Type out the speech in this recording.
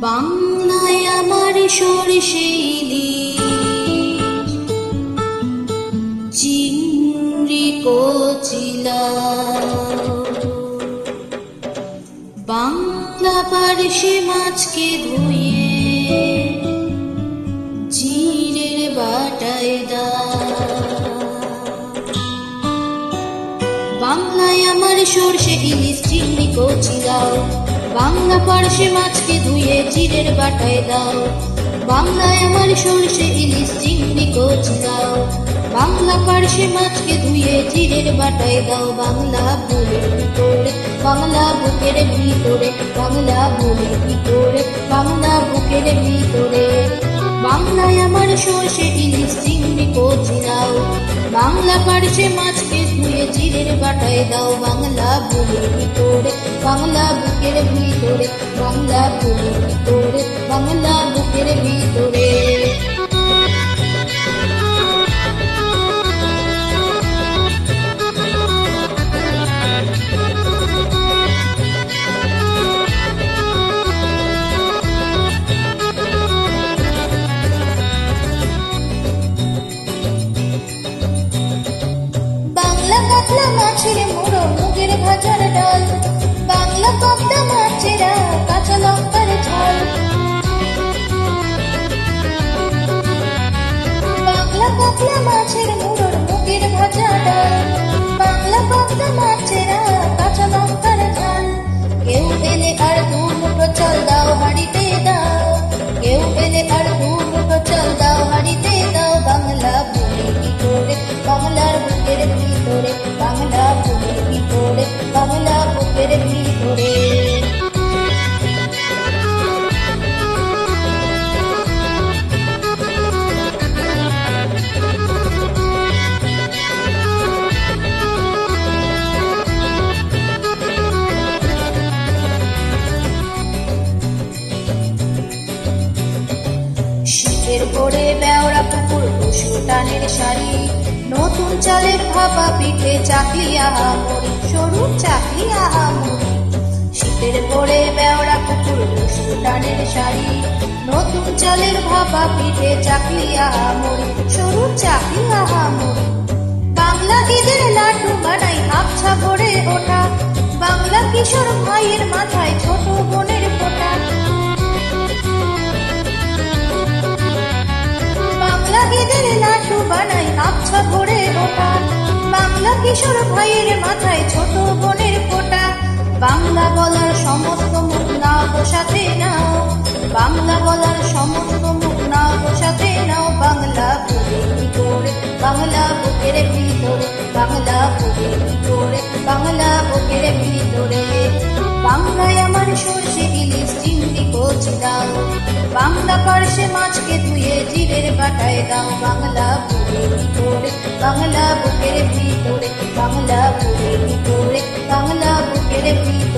বাংলায় আমার সরষে ইলিশ, চিংড়ি কচিলা, বাংলা পার্শে মাছকে ধুয়ে জিরের বাটায় বাংলায় আমার সরষে ইলিশ, চিংড়ি কচিলাও, বাংলা পার্শে মাছকে ধুয়ে জিরের বাটায় দাও। বাংলায় আমার সরষে ইলিশ, চিংড়ি কচিলাও, বাংলা পার্শে মাছকে ধুয়ে জিরের বাটায় দাও। বাংলা বলে ভিতরে, বাংলা বুকের ভিতরে, বাংলা বলে ভিতরে, বাংলা বুকের ভিতরে। বাংলায় আমার সরষে ইলিশ, চিংড়ি কচিলাও, বাংলা পার্শে মাছকে ধুয়ে জিরের বাটায় দাও। বাংলা বলে ভিতরে, বাংলা বুকের ভিতরে, বাংলা বলে ভিতরে, বাংলা বুকের ভিতরে। কাতলা মাছের মুড়ো, মুগের ভাজার ডাল, বাংলা পাবদা মাছেরা, কাঁচা লঙ্কার ঝাল। বাংলা কাতলা মাছের মুড়োর, মুগের ভাজা ডাল, বাংলা পাবদা মাছেরা, কাঁচা লঙ্কার ঝাল। কেউ এলে আর দু মুঠো চাল দাও হাঁড়িতে দাও, কেউ এলে আর দু মুঠো চাল দাও হাঁড়িতে দাও। বাংলা বলে ভিতরে, বাংলার বুকের ভিতরে, বাংলা বুকের ভিতরে, বাংলা বুকের ভিতরে। শীতের ভোরে বেওড়া পুকুর, পশু টানের শাড়ি, নতুন চালের ভাপা পিঠে, চাকলি আহামরি, সরু চাকলি আহামরি। শীতের ভোরে বেওড়া পুকুর, পশু টানের শাড়ি, নতুন চালের ভাপা পিঠে, চাকলি আহামরি, সরু চাকলি আহামরি। বাংলা ঈদের লাড্ডু বানাই আবছা ভরে ওঠা, বাংলা কিশোর ভাইয়ের মাথায় ছোট বোনের ফোঁটা। বাংলা ঈদের লাড্ডু বানাই আবছা ভরে ওঠা, বাংলা কিশোর ভাইয়ের মাথায় ছোট বোনের ফোঁটা। বাংলা বলার সমস্ত মুখ নাও গো সাথে নাও, বাংলা বলার সমস্ত মুখ নাও গো সাথে নাও। বাংলা বুকের ভিতরে, বাংলা বুকের ভিতরে, বাংলা বুকের ভিতরে, বাংলা বুকের ভিতরে। বাংলায় আমার সরষে ইলিশ, চিংড়ি কচিলাও, বাংলা পার্শে মাছকে ধুয়ে জিরের বাটায় দাও। বাংলা বুকের ভিতরে, বাংলা বুকের ভিতরে, বাংলা বুকের ভিতরে, বাংলা বুকের ভিতরে।